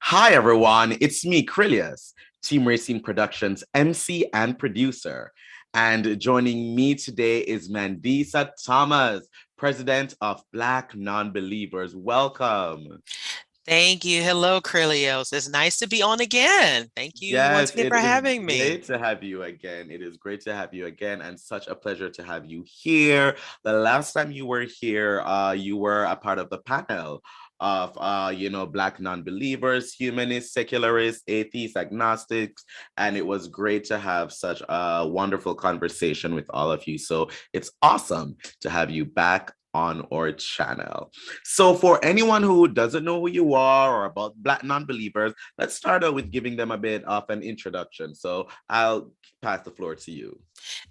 Hi, everyone. It's me, Krylios, Team Racing Productions MC and producer. And joining me today is Mandisa Thomas, president of Black Nonbelievers. Welcome. Thank you. Hello, Krylios. It's nice to be on again. Thank you once Yes, again it for is having me. great to have you again. It is great to have you again, and such a pleasure to have you here. The last time you were here, you were a part of the panel of Black non-believers, humanists, secularists, atheists, agnostics, and it was great to have such a wonderful conversation with all of you. So it's awesome to have you back on our channel. So for anyone who doesn't know who you are or about Black non-believers, let's start out with giving them a bit of an introduction. So I'll pass the floor to you.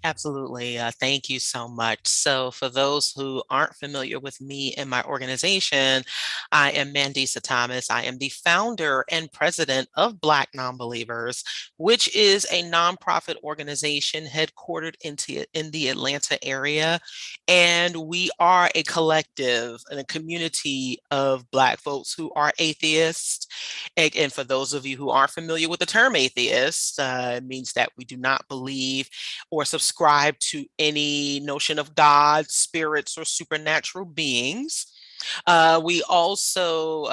Absolutely. Thank you so much. So, for those who aren't familiar with me and my organization, I am Mandisa Thomas. I am the founder and president of Black Nonbelievers, which is a nonprofit organization headquartered in the Atlanta area. And we are a collective and a community of Black folks who are atheists. And for those of you who aren't familiar with the term atheist, it means that we do not believe or subscribe to any notion of God, spirits, or supernatural beings. We also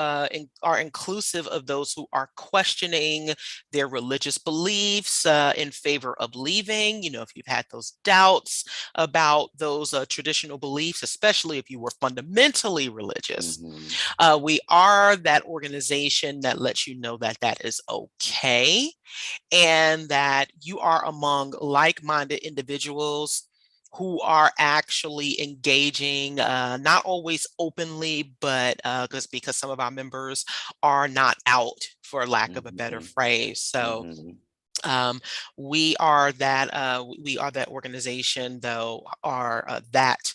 are inclusive of those who are questioning their religious beliefs in favor of leaving. You know, if you've had those doubts about those traditional beliefs, especially if you were fundamentally religious, Mhm. we are that organization that lets you know that that is okay and that you are among like-minded individuals who are actually engaging, not always openly, but because some of our members are not out, for lack of a better Mhm. phrase. So Mhm. um, we are that organization, though, are that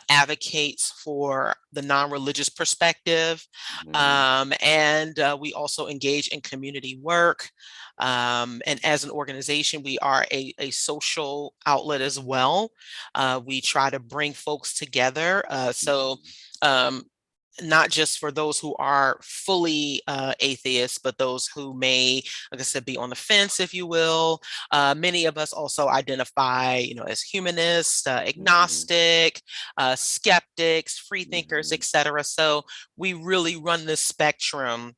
advocates for the non-religious perspective, Mhm. and we also engage in community work. And as an organization, we are a social outlet as well. We try to bring folks together. So. Um, Not just for those who are fully atheists, but those who may, like I said, be on the fence, if you will. Many of us also identify, as humanists, Mhm. agnostic, skeptics, free thinkers, Mhm. etc. So we really run this spectrum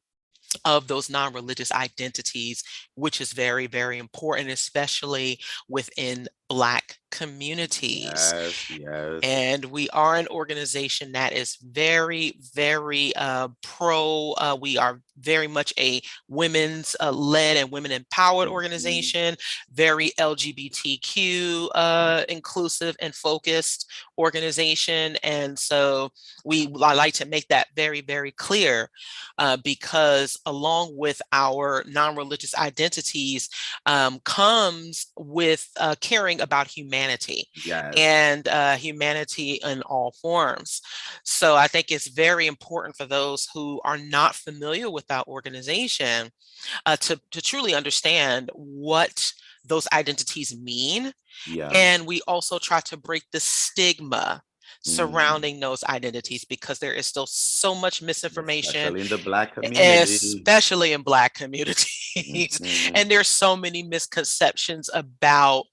of those non-religious identities, which is very, very important, especially within Black communities. Yes, yes. And we are an organization that is very, very pro. We are very much a women's led and women empowered Mhm. organization, very LGBTQ inclusive and focused organization. And so I like to make that very, very clear because along with our non religious identities comes with caring about humanity Yes. and humanity in all forms. So I think it's very important for those who are not familiar with our organization to truly understand what those identities mean. Yeah. And we also try to break the stigma Mhm. surrounding those identities because there is still so much misinformation, Especially in the Black community. especially in Black communities. Mhm. And there's so many misconceptions about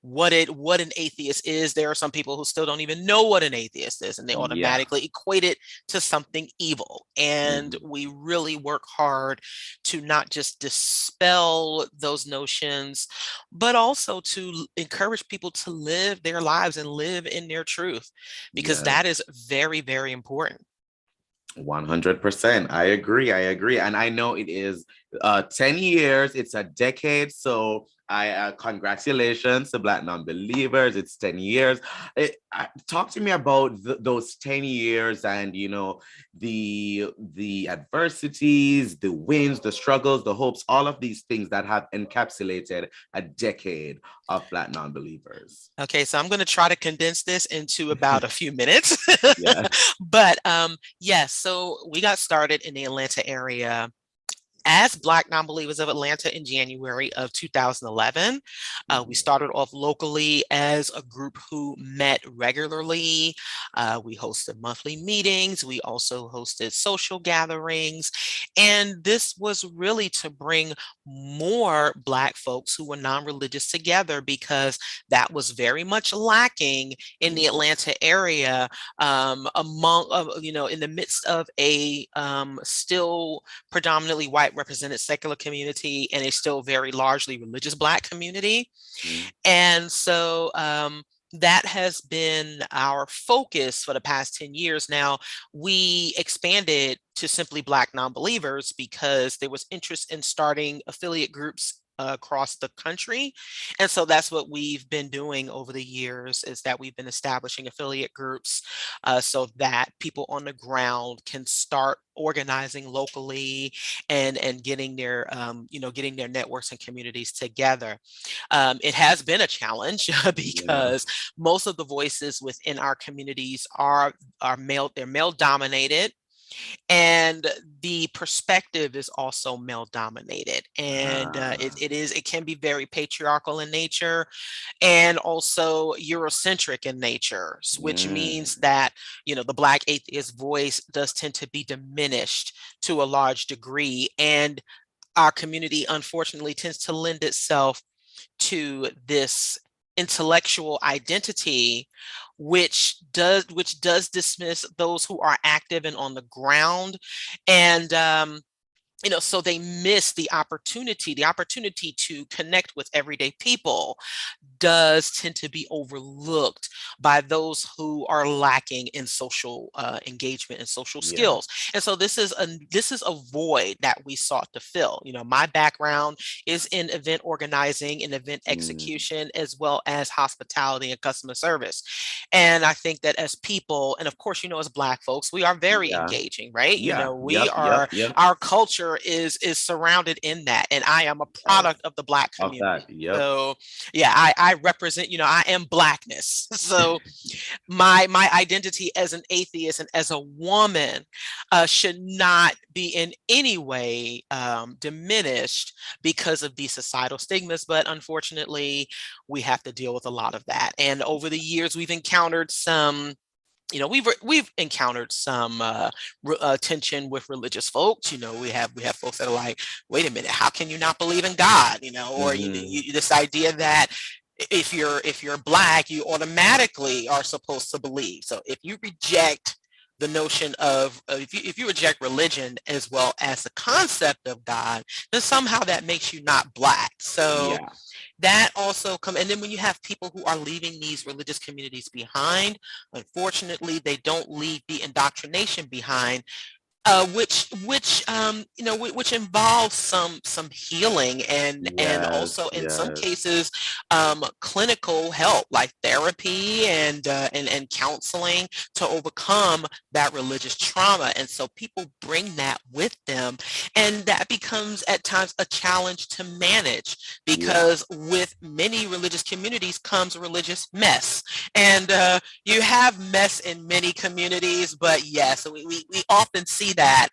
what an atheist is. There are some people who still don't even know what an atheist is, and they Yeah. automatically equate it to something evil. And Mhm. we really work hard to not just dispel those notions, but also to encourage people to live their lives and live in their truth, because Yes. that is very, very important. 100%. I agree. I agree. And I know it is 10 years, it's a decade. So I congratulations to Black non-believers. It's 10 years. Talk to me about those 10 years and the adversities, the wins, the struggles, the hopes, all of these things that have encapsulated a decade of Black non-believers. Okay, so I'm going to try to condense this into about a few minutes. Yeah. But yes, so we got started in the Atlanta area as Black Nonbelievers of Atlanta in January of 2011. We Mhm. started off locally as a group who met regularly. We hosted monthly meetings. We also hosted social gatherings. And this was really to bring more Black folks who were non-religious together, because that was very much lacking in the Yeah. Atlanta area, in the midst of a still predominantly white represented secular community and a still very largely religious Black community. Mhm. And so that has been our focus for the past 10 years now. We expanded to simply Black Nonbelievers because there was interest in starting affiliate groups across the country. And so that's what we've been doing over the years, is that we've been establishing affiliate groups so that people on the ground can start organizing locally and getting their getting their networks and communities together. It has been a challenge Yeah. because most of the voices within our communities are male. They're male dominated, and the perspective is also male dominated, and Ah. it can be very patriarchal in nature, and also Eurocentric in nature, which means Mm. that the Black atheist voice does tend to be diminished to a large degree, and our community unfortunately tends to lend itself to this intellectual identity, which does dismiss those who are active and on the ground. And so they miss the opportunity to connect with everyday people does tend to be overlooked by those who are lacking in social engagement and social Yeah. skills. And so this is a void that we sought to fill. My background is in event organizing and event Mm. execution, as well as hospitality and customer service. And I think that as people, and of course, as Black folks, we are very Yeah. engaging, right? Yeah. We Yep. Yep. are Yep. our culture is surrounded in that, and I am a Yes. product of the Black Of community. that. Yep. So yeah, I represent, I am Blackness. So my identity as an atheist and as a woman should not be in any way diminished because of these societal stigmas. But unfortunately, we have to deal with a lot of that. And over the years, we've encountered some we've encountered some tension with religious folks. We have folks that are like, wait a minute, how can you not believe in God? Or Hmm. this idea that if you're Black, you automatically are supposed to believe. So if you reject the notion of if you reject religion as well as the concept of God, then somehow that makes you not Black. So Yeah. that also come, and then when you have people who are leaving these religious communities behind, unfortunately they don't leave the indoctrination behind, which involves some healing and Yes. also in some Yes. cases clinical help like therapy and counseling to overcome that religious trauma. And so people bring that with them, and that becomes at times a challenge to manage, Yeah. because with many religious communities comes religious mess. And you have mess in many communities, but yes, we often see that.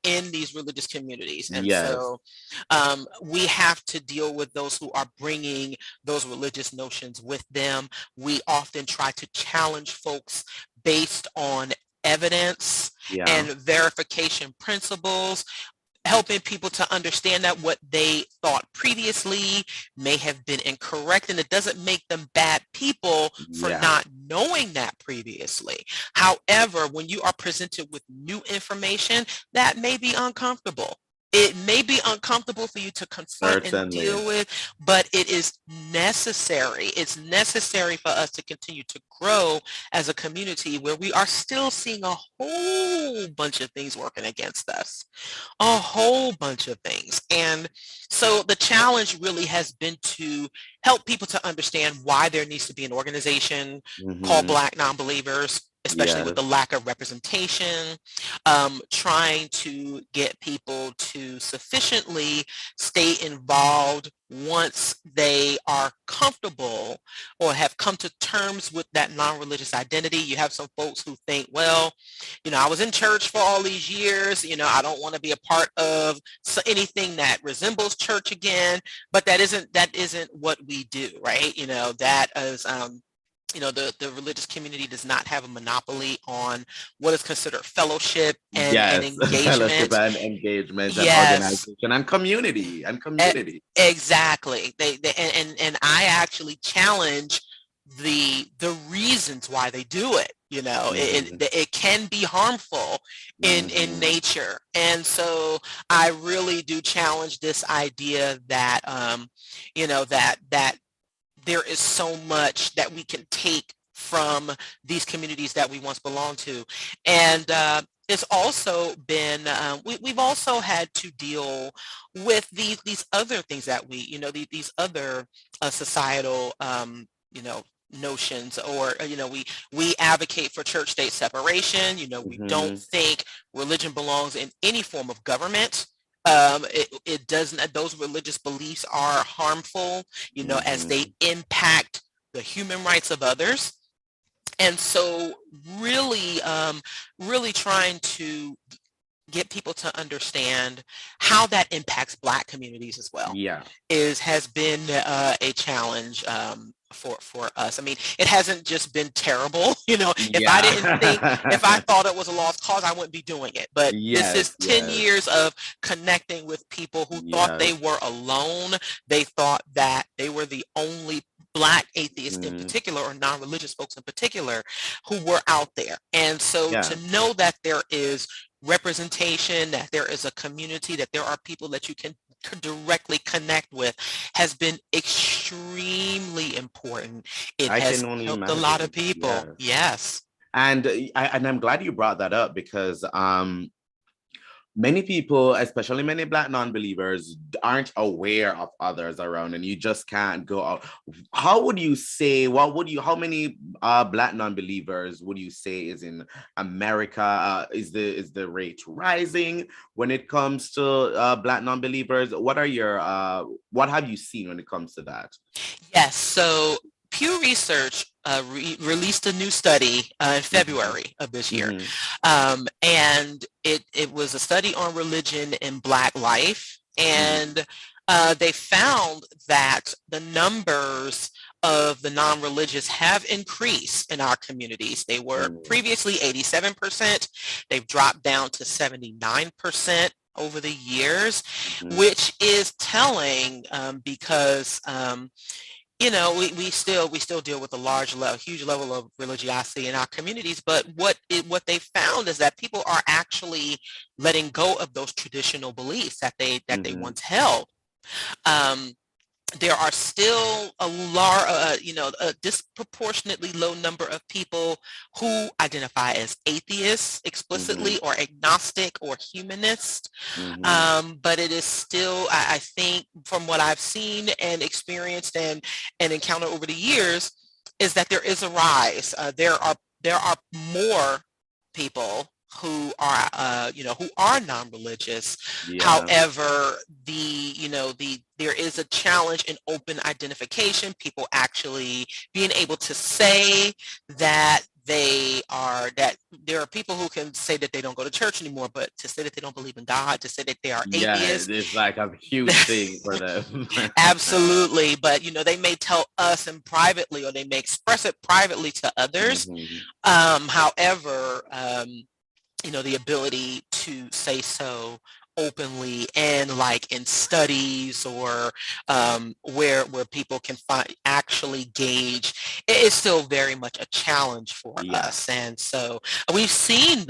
In these religious communities. And Yes. so we have to deal with those who are bringing those religious notions with them. We often try to challenge folks based on evidence Yeah. and verification principles, helping people to understand that what they thought previously may have been incorrect, and it doesn't make them bad people for Yeah. not knowing that previously. However, when you are presented with new information, that may be uncomfortable. It may be uncomfortable for you to confront and Certainly. deal with, but it is necessary. It's necessary for us to continue to grow as a community where we are still seeing a whole bunch of things working against us, a whole bunch of things. And so the challenge really has been to help people to understand why there needs to be an organization called Hmm. Black Nonbelievers, especially with the Yes. lack of representation, trying to get people to sufficiently stay involved once they are comfortable or have come to terms with that non-religious identity. You have some folks who think, well, I was in church for all these years, I don't want to be a part of anything that resembles church again, but that isn't what we do, right? That is, the religious community does not have a monopoly on what is considered fellowship and Yes. Fellowship engagement. and engagement and Yes, organization and community and e- community. exactly. They and I actually challenge the reasons why they do it. Mhm. It can be harmful in Mhm. nature, and so I really do challenge this idea that that there is so much that we can take from these communities that we once belonged to. And it's also been, we've also had to deal with these other things that these other societal, notions, or we advocate for church state separation. We don't Mhm. think religion belongs in any form of government. It doesn't, those religious beliefs are harmful, as they Mhm. impact the human rights of others. And so really, really trying to get people to understand how that impacts Black communities as well Yeah. has been a challenge, for us. I mean, it hasn't just been terrible. If I Yeah. thought it was a lost cause, I wouldn't be doing it. But this Yes, is 10 yes, years of connecting with people who thought they yes. were alone. They thought that they were the only Black atheists in Mhm. particular, or non-religious folks in particular, who were out there. And so Yeah. to know that there is representation, that there is a community, that there are people that you can directly connect with, has been extremely important. It I can has only helped a lot of imagine. people. Yes. Yes. And I'm glad you brought that up because many people, especially many Black non-believers, aren't aware of others around, and you just can't go out. How would you say? How many Black non-believers would you say is in America? Is the rate rising when it comes to Black non-believers? What have you seen when it comes to that? Yes. So Pew Research released a new study in Hmm. February of this year. Hmm. And it was a study on religion in Black life. Hmm. And they found that the numbers of the non-religious have increased in our communities. They were Hmm. previously 87%. They've dropped down to 79% over the years, Hmm. which is telling, because we still deal with a huge level of religiosity in our communities. But what they found is that people are actually letting go of those traditional beliefs that they Hmm. once held. Um, there are still a disproportionately low number of people who identify as atheists Hmm. explicitly, or agnostic, or humanist. Hmm. But it is still, I think, from what I've seen and experienced and encountered over the years, is that there is a rise. There are more people who are non-religious. Yeah. However, there is a challenge in open identification. People actually being able to say that that there are people who can say that they don't go to church anymore, but to say that they don't believe in God, to say that they are Yeah, atheists. it's like a huge thing for them. Absolutely. But they may tell us and privately, or they may express it privately to others. Hmm. However, the ability to say so openly, and like in studies, or where people can actually gauge, it is still very much a challenge for Yeah. us. And so we've seen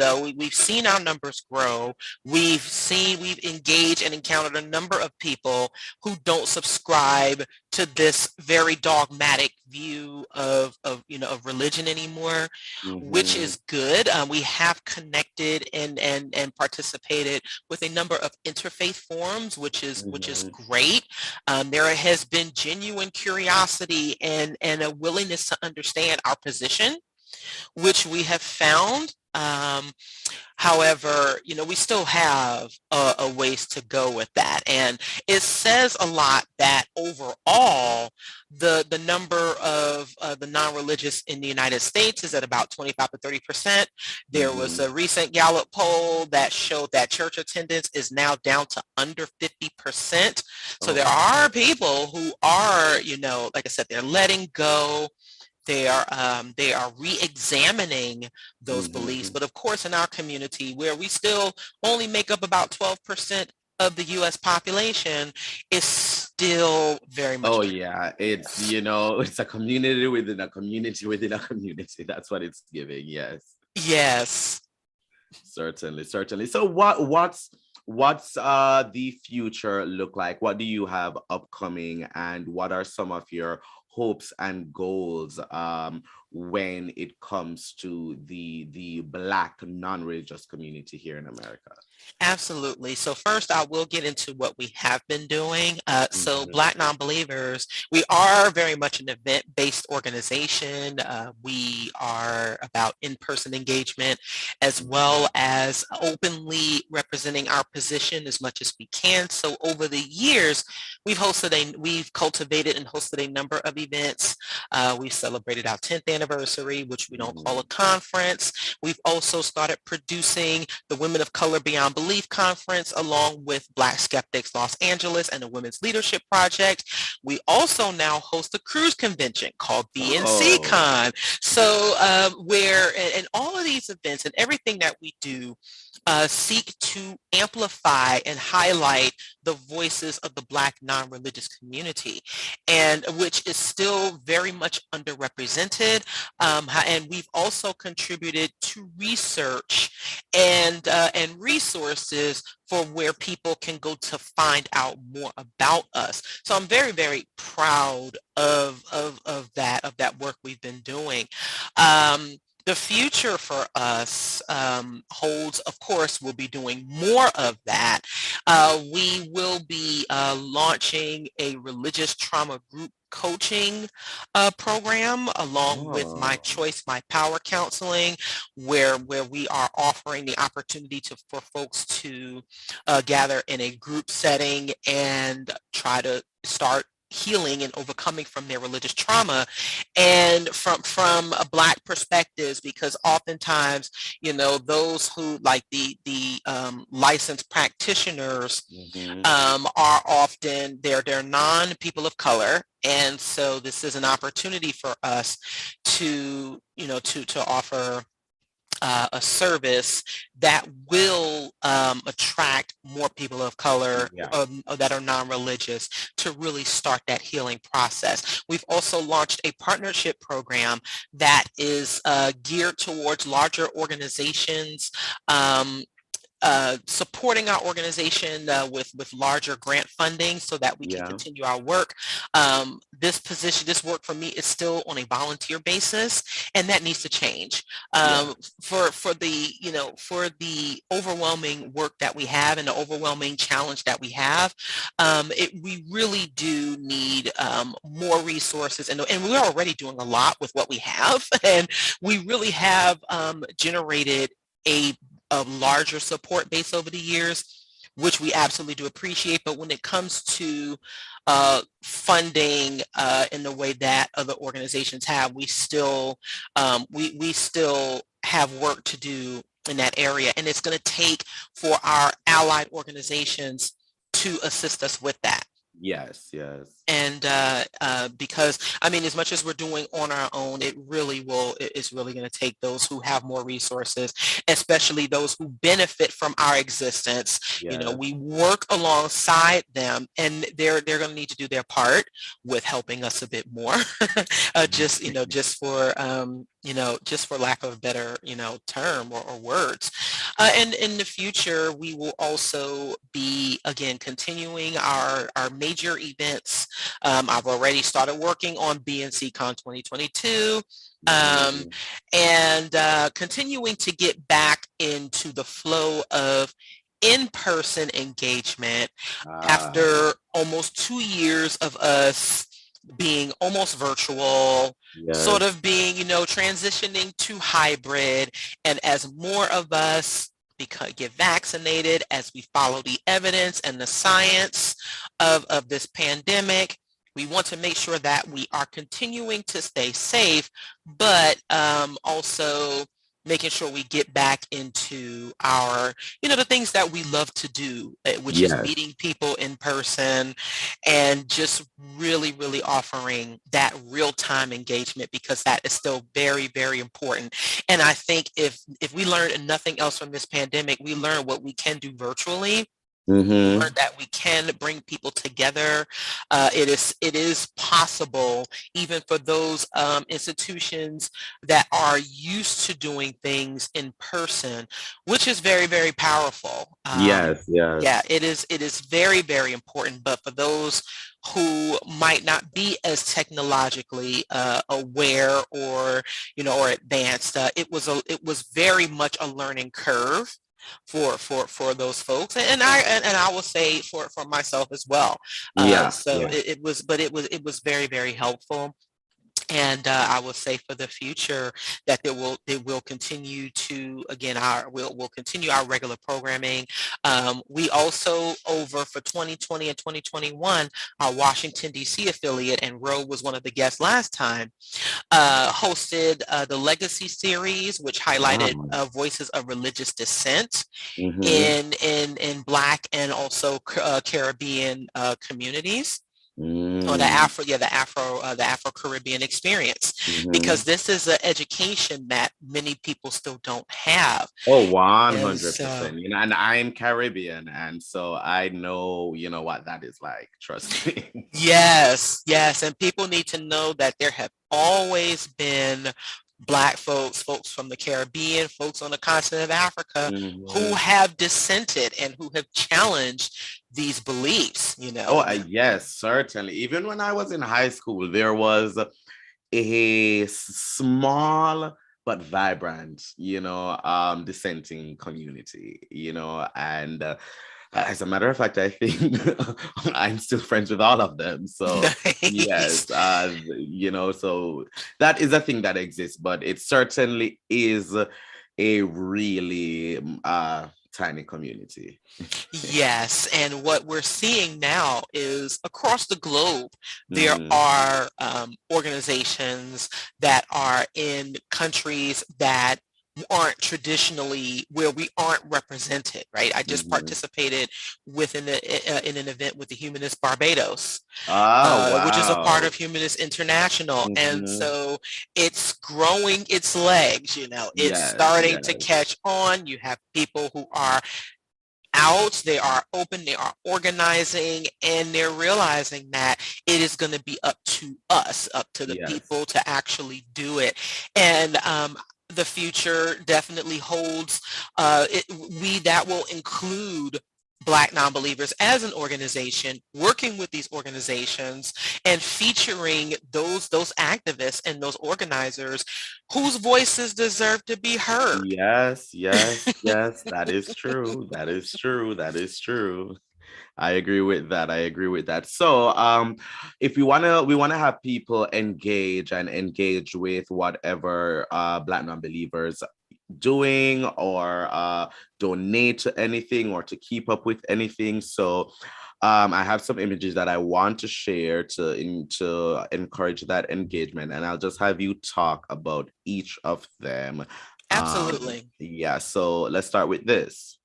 our numbers grow. We've engaged and encountered a number of people who don't subscribe to this very dogmatic view of religion anymore, which Hmm. is good. We have connected and participated with a number of interfaith forums, which is Hmm. great. There has been genuine curiosity and a willingness to understand our position. which we have found. However, we still have a ways to go with that. And it says a lot that overall, the number of the non-religious in the United States is at about 25 to 30%. There was a Mhm. recent Gallup poll that showed that church attendance is now down to under 50%. So there Oh. are people who are, like I said, they're letting go. They are re-examining those beliefs. Mhm. But of course, in our community, where we still only make up about 12% of the U.S. population, is still very much Oh true. yeah, it's it's a community within a community within a community. That's what it's giving. Yes. Yes. Certainly, certainly. So what's the future look like? What do you have upcoming, and what are some of your hopes and goals when it comes to the Black non-religious community here in America? Absolutely. So first, I will get into what we have been doing. So Mhm. Black Nonbelievers, we are very much an event-based organization. We are about in-person engagement as well Mhm. as openly representing our position as much as we can. So over the years, we've cultivated and hosted a number of events. We celebrated our 10th anniversary, which we don't call a Mhm. conference. We've also started producing the Women of Color Beyond Belief Conference, along with Black Skeptics Los Angeles and the Women's Leadership Project. We also now host a cruise convention called BNC Oh. Con. So where, and all of these events and everything that we do seek to amplify and highlight the voices of the Black non-religious community, and which is still very much underrepresented. And we've also contributed to research and resources for where people can go to find out more about us. So I'm very, very proud of that work we've been doing. Um, the future for us holds, of course, we'll be doing more of that. We will be launching a religious trauma group coaching program, along with My Oh. Choice, My Power counseling, where we are offering the opportunity for folks to gather in a group setting and try to start healing and overcoming from their religious trauma, and from a Black perspectives, because oftentimes, those who, like the licensed practitioners, Mhm. are often they're non people of color. And so this is an opportunity for us to, to offer a service that will attract more people of color Yeah. that are non-religious to really start that healing process. We've also launched a partnership program that is geared towards larger organizations, supporting our organization with larger grant funding so that we can Yeah. continue our work. This work for me is still on a volunteer basis, and that needs to change. Yeah. For the overwhelming work that we have and the overwhelming challenge that we have, we really do need more resources, and we're already doing a lot with what we have, and we really have generated a a larger support base over the years, which we absolutely do appreciate. But when it comes to funding in the way that other organizations have, we still have work to do in that area, and it's going to take for our allied organizations to assist us with that. Yes. Yes. And because, I mean, as much as we're doing on our own, it's really going to take those who have more resources, especially those who benefit from our existence. Yes. We work alongside them, and they're going to need to do their part with helping us a bit more. Just for lack of a better, term or words. And in the future, we will also be, again, continuing our major events. I've already started working on BNC Con 2022, um, Mhm. and continuing to get back into the flow of in-person engagement Ah. after almost 2 years of us being almost virtual, sort Yes. of being, transitioning to hybrid. And as more of us get vaccinated, as we follow the evidence and the science of this pandemic, we want to make sure that we are continuing to stay safe, but also making sure we get back into our, the things that we love to do, which is Yes. meeting people in person and just really, really offering that real-time engagement, because that is still very, very important. And I think if we learned nothing else from this pandemic, we learned what we can do virtually. We Mm-hmm. learned that we can bring people together. It is possible, even for those institutions that are used to doing things in person, which is very, very powerful. Yes, Yeah, yes. it is very, very important. But for those who might not be as technologically aware, or advanced, it was very much a learning curve for those folks, and I will say for myself as well. Yeah, So yeah. it was very, very helpful. And I will say for the future that it will continue to, again, we'll continue our regular programming. We also, over for 2020 and 2021, our Washington D.C. affiliate, and Ro was one of the guests last time, hosted the Legacy series, which highlighted Wow. voices of religious dissent Mm-hmm. in Black and also Caribbean communities, or Mm. the Afro Caribbean experience, Mm-hmm. because this is an education that many people still don't have. Oh, And so 100%. And I'm Caribbean, and so I know, what that is like. Trust me. yes, yes, and people need to know that there have always been Black folks from the Caribbean, folks on the continent of Africa, who Hmm. have dissented and who have challenged these beliefs, Oh, yes, certainly. Even when I was in high school, there was a small but vibrant, dissenting community, and as a matter of fact, I think I'm still friends with all of them. So Nice. yes, so that is a thing that exists, but it certainly is a really tiny community. Yes, and what we're seeing now is across the globe, there Hmm. are organizations that are in countries that aren't traditionally where we aren't represented, right? I just Hmm. participated in an event with the Humanist Barbados, Oh, which is a part wow. of Humanist International. And Hmm. so it's growing its legs, it's Yes, starting to yes, catch on. You have people who are out, they are open, they are organizing, and they're realizing that it is going to be up to us, up to the yes. people to actually do it. And the future definitely holds, that will include Black Nonbelievers as an organization, working with these organizations and featuring those activists and those organizers whose voices deserve to be heard. Yes, yes, yes, that is true. That is true. That is true. I agree with that. I agree with that. So, if we wanna have people engage with whatever Black non-believers doing, or donate to anything, or to keep up with anything. So I have some images that I want to share to encourage that engagement, and I'll just have you talk about each of them. Absolutely. Yeah, so let's start with this.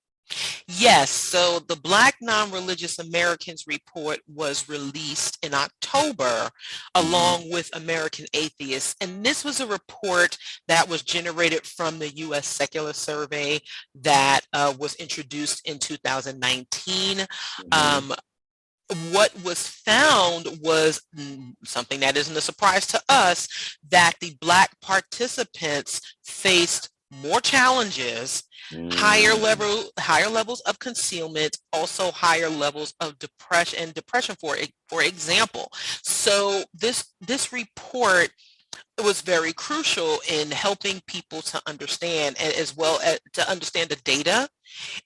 Yes, so the Black Non-Religious Americans report was released in October Mhm. along with American Atheists. And this was a report that was generated from the U.S. Secular Survey that was introduced in 2019. Mhm. Um, what was found was something that isn't a surprise to us, that the Black participants faced more challenges, Mm. higher levels of concealment, also higher levels of depression, for example. So this report it was very crucial in helping people to understand, as well as to understand the data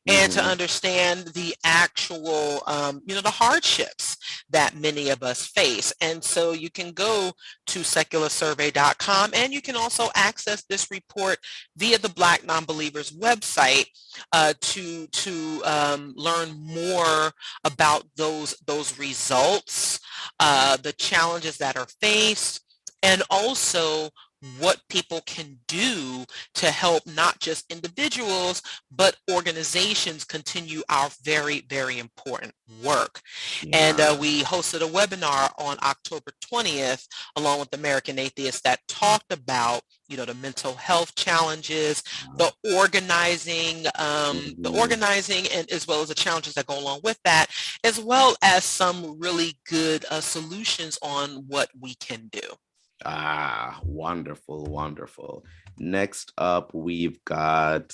and to Mm-hmm. understand the actual, the hardships that many of us face. And so you can go to secularsurvey.com, and you can also access this report via the Black Nonbelievers website to learn more about those results, the challenges that are faced, and also what people can do to help not just individuals, but organizations continue our very, very important work. And Yeah. we hosted a webinar on October 20th, along with American Atheists, that talked about, the mental health challenges, the Mm-hmm. organizing, and as well as the challenges that go along with that, as well as some really good solutions on what we can do. Ah, wonderful, wonderful. Next up, we've got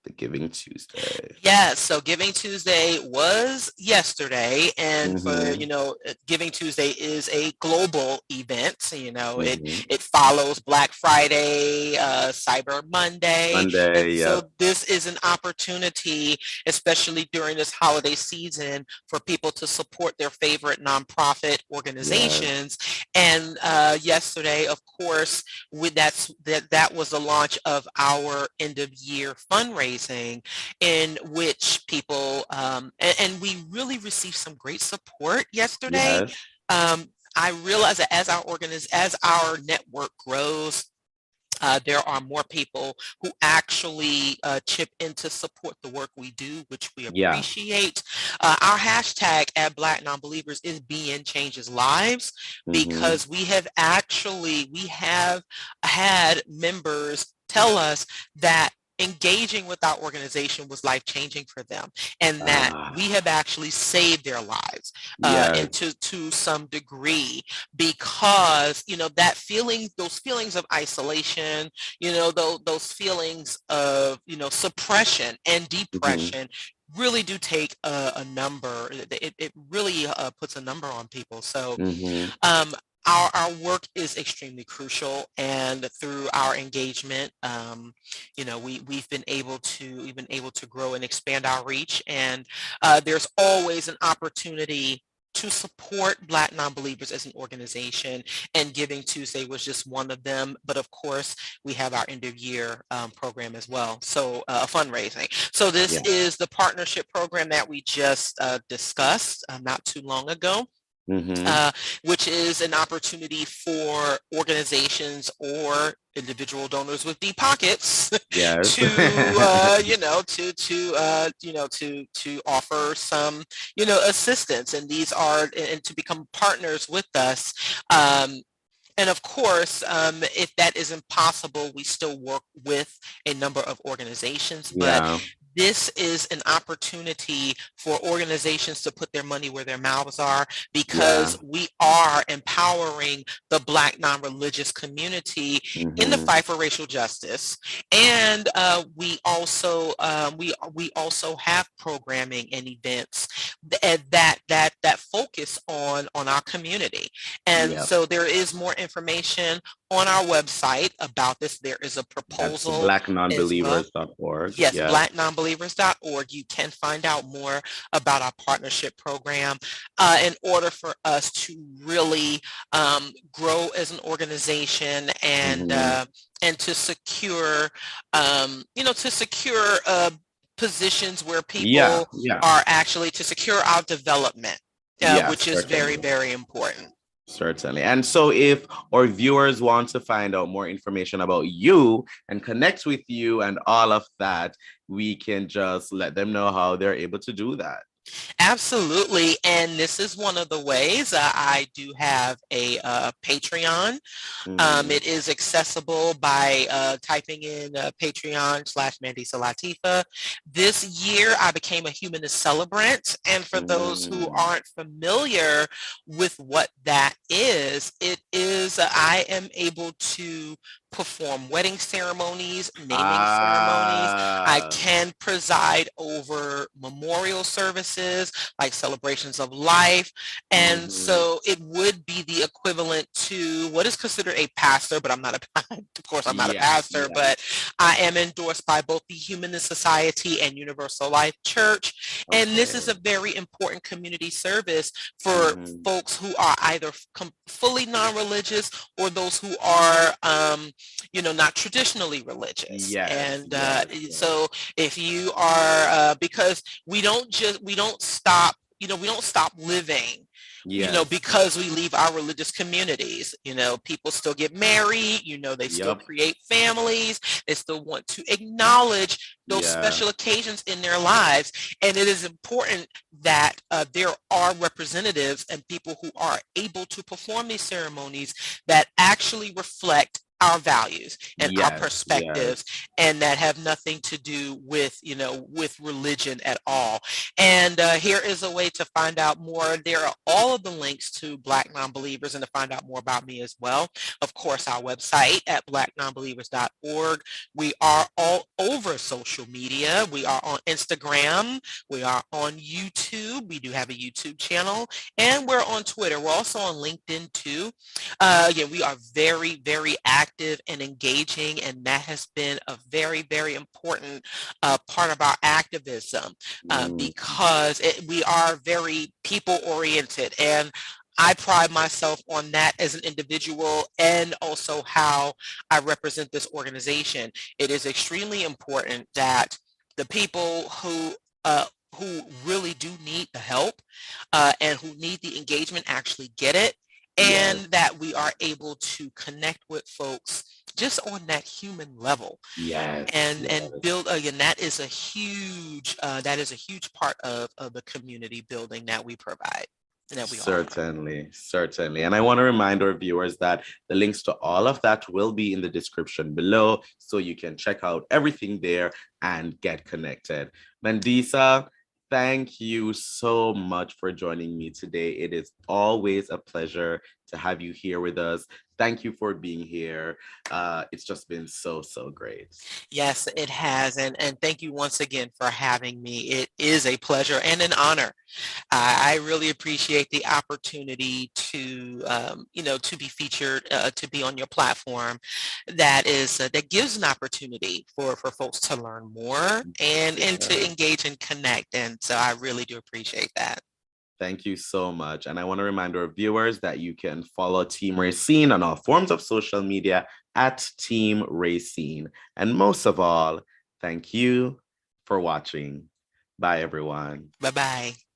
the Giving Tuesday. Yes, so Giving Tuesday was yesterday, and for Mm-hmm. Giving Tuesday is a global event. So, it Mm-hmm. it follows Black Friday, Cyber Monday, and Monday, so yep. this is an opportunity, especially during this holiday season, for people to support their favorite nonprofit Yes. organizations. And yesterday, of course, that was the launch of our end of year fundraising, in which people, and we really received some great support yesterday. Yes. I realize that as our network grows, there are more people who actually chip in to support the work we do, which we Yeah. appreciate. Our hashtag at Black Nonbelievers is BN Changes Lives, Mm-hmm. because we have had members tell us that engaging with our organization was life-changing for them, and that we Ah, have actually saved their lives yes. and to some degree, because those feelings of isolation, those feelings of suppression and Mm-hmm. depression really do take a number. It really puts a number on people. So Mm-hmm. um, our work is extremely crucial, and through our engagement, we've been able to grow and expand our reach. And there's always an opportunity to support Black Nonbelievers as an organization, and Giving Tuesday was just one of them. But of course, we have our end of year program as well, so fundraising. So this Yeah. is the partnership program that we just discussed not too long ago, Mm-hmm. uh, which is an opportunity for organizations or individual donors with deep pockets Yes. to to offer some assistance, and these are and to become partners with us. And of course, if that isn't possible, we still work with a number of organizations, but Yeah. this is an opportunity for organizations to put their money where their mouths are, Yeah. because we are empowering the Black non-religious community in the Mm-hmm. fight for racial justice. And we also have programming and events that focus on our community. And Yep. so there is more information on our website about this. There is a That's proposal as well. blacknonbelievers.org. Yes, Yes. blacknonbelievers.org. You can find out more about our partnership program in order for us to really grow as an organization, Mm-hmm. and to secure, positions where Yeah. people Yeah. are actually to secure our development, Yes, which is very, certainly. very important. Certainly. And so if our viewers want to find out more information about you and connect with you and all of that, we can just let them know how they're able to do that. Absolutely. And this is one of the ways. I do have a Patreon. Mm-hmm. It is accessible by typing in Patreon/Mandisa Latifa. This year, I became a humanist celebrant. And for those who Mm-hmm. aren't familiar with what that is, it is I am able to perform wedding ceremonies, naming ceremonies. I Ah, can preside over memorial services. services, like celebrations of life. And Mhm. so it would be the equivalent to what is considered a pastor, but I'm not a, of course, I'm not a Yes, pastor, yes. but I am endorsed by both the Humanist Society and Universal Life Church. And this is Okay. a very important community service for Mhm. folks who are either fully non-religious or those who are, not traditionally religious. Yes, And yes, yes. so if you are, because we don't stop, we don't stop living, Yes. because we leave our religious communities. People still get married, they still Yep. create families, they still want to acknowledge those Yeah. special occasions in their lives. And it is important that there are representatives and people who are able to perform these ceremonies that actually reflect our values and our Yes, yes. perspectives, and that have nothing to do with religion at all. And here is a way to find out more. There are all of the links to Black Nonbelievers and to find out more about me as well. Of course, our website at blacknonbelievers.org. We are all over social media. We are on Instagram. We are on YouTube. We do have a YouTube channel, and we're on Twitter. We're also on LinkedIn too. Again, we are very, very active and engaging, and that has been a very, very important part of our activism, Mm. because we are very people oriented, and I pride myself on that as an individual and also how I represent this organization. It is extremely important that the people who really do need the help and who need the engagement actually get it, and Yes, that we are able to connect with folks just on that human level, yes, and yes. build. Again, that is a huge part of the community building that we provide and that we offer. Certainly, certainly. And I want to remind our viewers that the links to all of that will be in the description below, so you can check out everything there and get connected. Mandisa, thank you so much for joining me today. It is always a pleasure to have you here with us. Thank you for being here. It's just been so, so great. Yes, it has. And thank you once again for having me. It is a pleasure and an honor. I really appreciate the opportunity to be featured, to be on your platform. That gives an opportunity for folks to learn more and to Yeah. engage and connect. And so I really do appreciate that. Thank you so much. And I want to remind our viewers that you can follow Team Racine on all forms of social media at Team Racine. And most of all, thank you for watching. Bye, everyone. Bye bye.